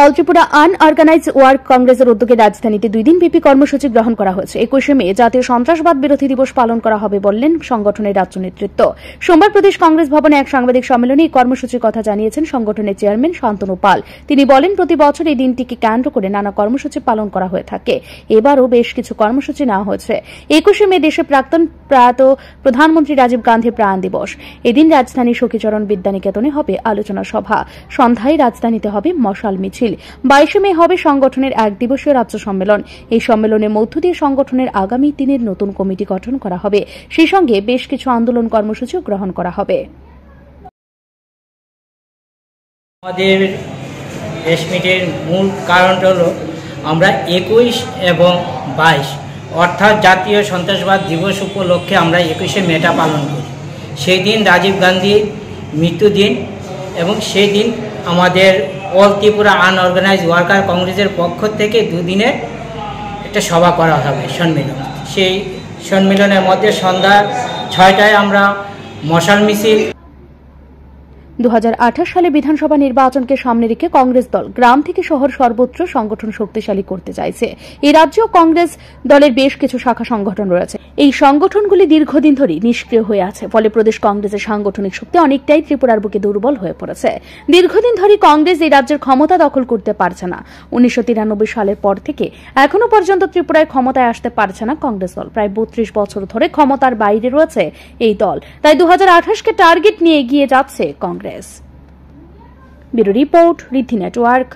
All Tripura unorganise work কংগ্রেসের উদ্যোগে রাজধানীতে 2 দিনব্যাপী কর্মসূচি গ্রহণ করা হয়েছে। 21শে মে জাতীয় সন্ত্রাসবাদ বিরোধী দিবস পালন করা হবে বললেন সংগঠনের রাজ্য নেতৃত্ব। সোমবার প্রদেশ কংগ্রেস ভবনে এক সাংবাদিক সম্মেলনে এই কর্মসূচির কথা জানিয়েছেন সংগঠনের চেয়ারম্যান শান্তনু পাল। তিনি বলেন, প্রতি বছর এই দিনটিকে কেন্দ্র করে নানা কর্মসূচি পালন করা হয়ে থাকে। এবারও বেশ কিছু কর্মসূচি নেওয়া হয়েছে। 21শে মে দেশের প্রাক্তন প্রয়াত প্রধানমন্ত্রী রাজীব গান্ধীর প্রাণ দিবস। এদিন রাজধানীর সখীচরণ বিদ্যানিকেতনে হবে আলোচনা সভা। সন্ধ্যায় রাজধানীতে হবে মশাল মিছিল। 22শে মে হবে সংগঠনের 1 দিবসীয় রাজ্য সম্মেলন। এই সম্মেলনের মধ্য দিয়ে সংগঠনের আগামী দিনের নতুন কমিটি গঠন করা হবে। সেই সঙ্গে বেশ কিছু আন্দোলন কর্মসূচিও গ্রহণ করা হবে। আমাদের প্রেস মিটের মূল কারণটা হল আমরা 21 এবং 22 অর্থাৎ জাতীয় সন্ত্রাসবাদ দিবস উপলক্ষে আমরা 21শে মেটা পালন করি। সেই দিন রাজীব গান্ধীর মৃত্যুদিন এবং সেই দিন আমাদের অল ত্রিপুরা আনঅর্গানাইজ ওয়ার্কার কংগ্রেসের পক্ষ থেকে 2 দিনের একটা সভা করা হবে, সম্মেলন। সেই সম্মেলনের মধ্যে সন্ধ্যা 6টায় আমরা মশাল মিছিল। 2028 সালে বিধানসভা নির্বাচনকে সামনে রেখে কংগ্রেস দল গ্রাম থেকে শহর সর্বত্র সংগঠন শক্তিশালী করতে চাইছে। এই রাজ্যেও কংগ্রেস দলের বেশ কিছু শাখা সংগঠন রয়েছে। এই সংগঠনগুলি দীর্ঘদিন ধরে নিষ্ক্রিয় হয়ে আছে। ফলে প্রদেশ কংগ্রেসের সাংগঠনিক শক্তি অনেকটাই ত্রিপুরার বুকে দুর্বল হয়ে পড়েছে। দীর্ঘদিন ধরে কংগ্রেস এই রাজ্যের ক্ষমতা দখল করতে পারছে না। 1993 সালের পর থেকে এখনো পর্যন্ত ত্রিপুরায় ক্ষমতায় আসতে পারছে না কংগ্রেস দল। প্রায় 32 বছর ধরে ক্ষমতার বাইরে রয়েছে এই দল। তাই 2028কে টার্গেট নিয়ে এগিয়ে যাচ্ছে কংগ্রেস। ব্যুরো রিপোর্ট, ঋদ্ধি নেটওয়ার্ক।